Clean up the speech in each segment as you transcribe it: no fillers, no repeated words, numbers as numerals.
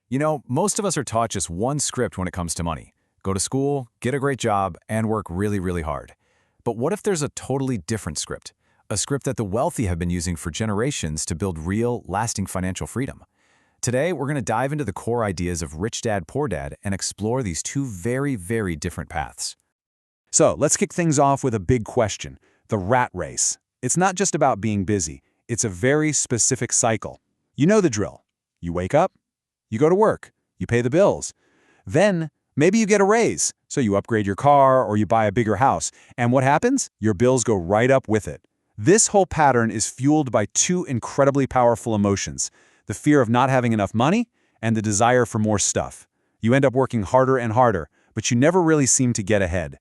Most of us are taught just one script when it comes to money. Go to school, get a great job, and work really, really hard. But what if there's a totally different script? A script that the wealthy have been using for generations to build real, lasting financial freedom. Today, we're going to dive into the core ideas of Rich Dad, Poor Dad and explore these two very, very different paths. So let's kick things off with a big question, the rat race. It's not just about being busy. It's a very specific cycle. You know the drill. You wake up, you go to work, you pay the bills. Then maybe you get a raise, so you upgrade your car or you buy a bigger house. And what happens? Your bills go right up with it. This whole pattern is fueled by two incredibly powerful emotions, the fear of not having enough money and the desire for more stuff. You end up working harder and harder, but you never really seem to get ahead.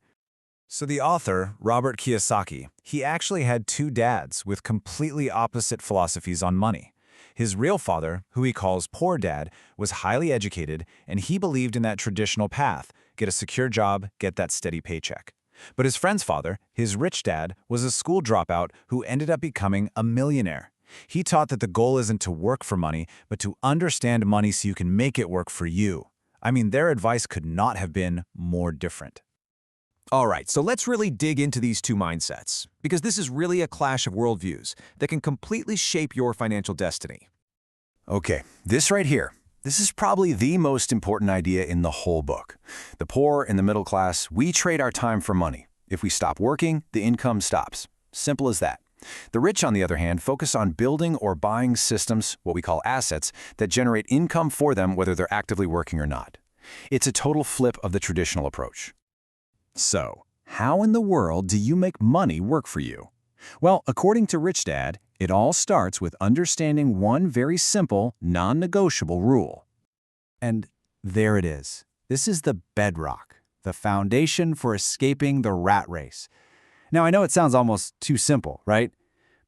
So the author, Robert Kiyosaki, he actually had two dads with completely opposite philosophies on money. His real father, who he calls Poor Dad, was highly educated, and he believed in that traditional path, get a secure job, get that steady paycheck. But his friend's father, his rich dad, was a school dropout who ended up becoming a millionaire. He taught that the goal isn't to work for money, but to understand money so you can make it work for you. I mean, their advice could not have been more different. All right, so let's really dig into these two mindsets, because this is really a clash of worldviews that can completely shape your financial destiny. Okay, this right here. This is probably the most important idea in the whole book. The poor and the middle class, we trade our time for money. If we stop working, the income stops. Simple as that. The rich, on the other hand, focus on building or buying systems, what we call assets, that generate income for them whether they're actively working or not. It's a total flip of the traditional approach. So, how in the world do you make money work for you? Well, according to Rich Dad, it all starts with understanding one very simple, non-negotiable rule. And there it is. This is the bedrock, the foundation for escaping the rat race. Now, I know it sounds almost too simple, right?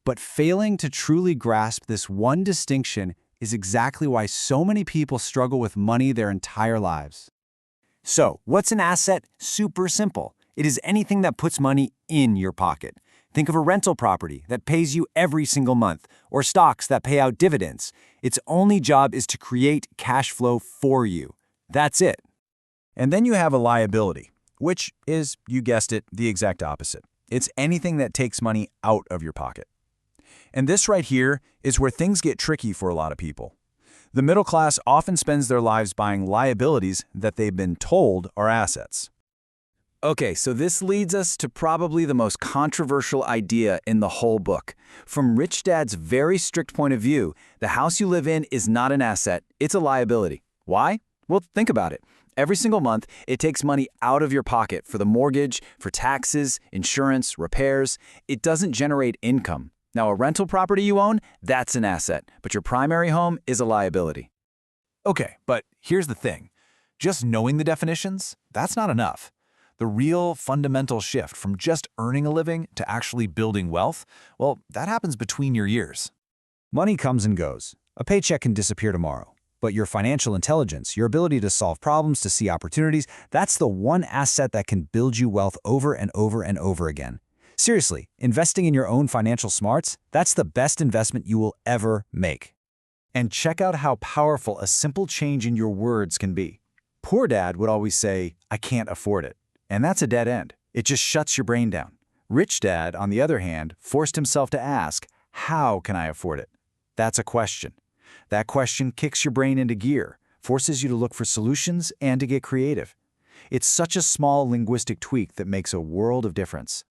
But failing to truly grasp this one distinction is exactly why so many people struggle with money their entire lives. So, what's an asset? Super simple. It is anything that puts money in your pocket. Think of a rental property that pays you every single month, or stocks that pay out dividends. Its only job is to create cash flow for you. That's it. And then you have a liability, which is, you guessed it, the exact opposite. It's anything that takes money out of your pocket. And this right here is where things get tricky for a lot of people. The middle class often spends their lives buying liabilities that they've been told are assets. Okay, so this leads us to probably the most controversial idea in the whole book. From Rich Dad's very strict point of view, the house you live in is not an asset, it's a liability. Why? Well, think about it. Every single month, it takes money out of your pocket for the mortgage, for taxes, insurance, repairs. It doesn't generate income. Now, a rental property you own, that's an asset, but your primary home is a liability. Okay, but here's the thing. Just knowing the definitions, that's not enough. The real fundamental shift from just earning a living to actually building wealth, well, that happens between your years. Money comes and goes. A paycheck can disappear tomorrow. But your financial intelligence, your ability to solve problems, to see opportunities, that's the one asset that can build you wealth over and over and over again. Seriously, investing in your own financial smarts, that's the best investment you will ever make. And check out how powerful a simple change in your words can be. Poor Dad would always say, "I can't afford it." And that's a dead end. It just shuts your brain down. Rich Dad, on the other hand, forced himself to ask, "How can I afford it?" That's a question. That question kicks your brain into gear, forces you to look for solutions and to get creative. It's such a small linguistic tweak that makes a world of difference.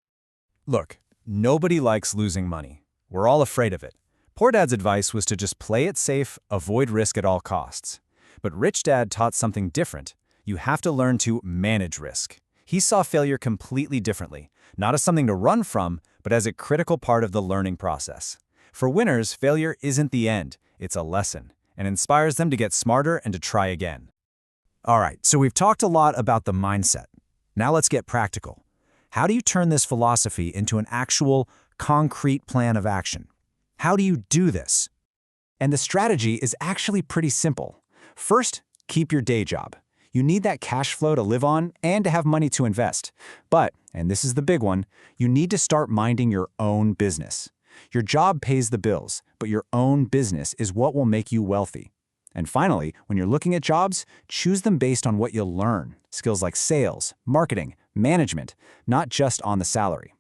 Look, nobody likes losing money. We're all afraid of it. Poor Dad's advice was to just play it safe, avoid risk at all costs. But Rich Dad taught something different. You have to learn to manage risk. He saw failure completely differently, not as something to run from, but as a critical part of the learning process. For winners, failure isn't the end, it's a lesson, and inspires them to get smarter and to try again. All right, so we've talked a lot about the mindset. Now let's get practical. How do you turn this philosophy into an actual, concrete plan of action? How do you do this? And the strategy is actually pretty simple. First, keep your day job. You need that cash flow to live on and to have money to invest. But, and this is the big one, you need to start minding your own business. Your job pays the bills, but your own business is what will make you wealthy. And finally, when you're looking at jobs, choose them based on what you'll learn. Skills like sales, marketing, management, not just on the salary.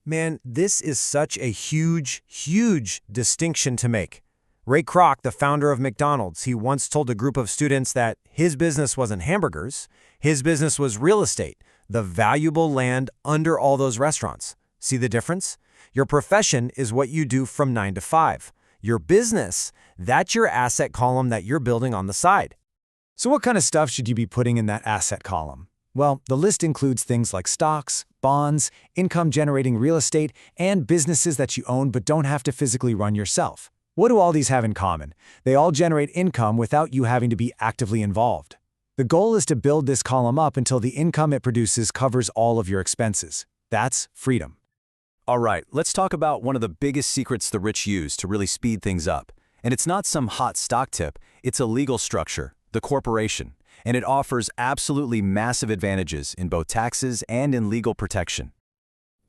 Man, this is such a huge, huge distinction to make. Ray Kroc, the founder of McDonald's, he once told a group of students that his business wasn't hamburgers, his business was real estate, the valuable land under all those restaurants. See the difference? Your profession is what you do from 9 to 5. Your business, that's your asset column that you're building on the side. So what kind of stuff should you be putting in that asset column? Well, the list includes things like stocks, bonds, income-generating real estate, and businesses that you own but don't have to physically run yourself. What do all these have in common? They all generate income without you having to be actively involved. The goal is to build this column up until the income it produces covers all of your expenses. That's freedom. All right, let's talk about one of the biggest secrets the rich use to really speed things up. And it's not some hot stock tip, it's a legal structure, the corporation. And it offers absolutely massive advantages in both taxes and in legal protection.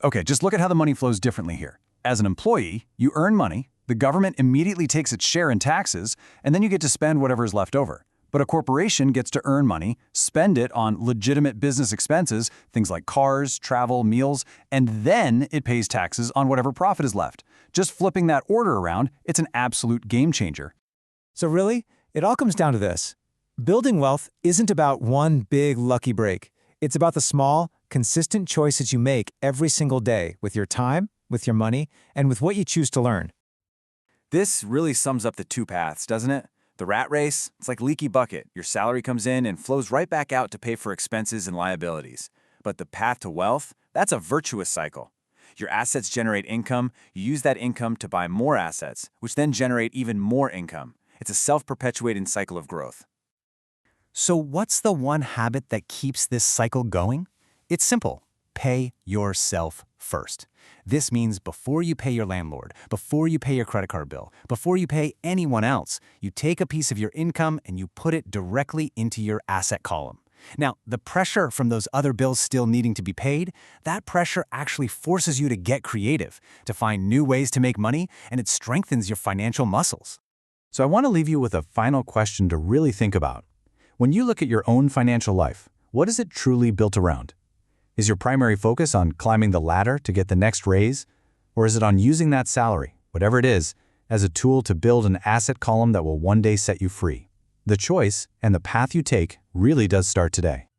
Okay, just look at how the money flows differently here. As an employee, you earn money, the government immediately takes its share in taxes, and then you get to spend whatever is left over. But a corporation gets to earn money, spend it on legitimate business expenses, things like cars, travel, meals, and then it pays taxes on whatever profit is left. Just flipping that order around, it's an absolute game changer. So really, it all comes down to this. Building wealth isn't about one big lucky break. It's about the small, consistent choices you make every single day with your time, with your money, and with what you choose to learn. This really sums up the two paths, doesn't it? The rat race, it's like leaky bucket. Your salary comes in and flows right back out to pay for expenses and liabilities. But the path to wealth, that's a virtuous cycle. Your assets generate income, you use that income to buy more assets, which then generate even more income. It's a self-perpetuating cycle of growth. So what's the one habit that keeps this cycle going? It's simple. Pay yourself first. This means before you pay your landlord, before you pay your credit card bill, before you pay anyone else, you take a piece of your income and you put it directly into your asset column. Now, the pressure from those other bills still needing to be paid, that pressure actually forces you to get creative, to find new ways to make money, and it strengthens your financial muscles. So I want to leave you with a final question to really think about. When you look at your own financial life, what is it truly built around? Is your primary focus on climbing the ladder to get the next raise? Or is it on using that salary, whatever it is, as a tool to build an asset column that will one day set you free? The choice and the path you take really does start today.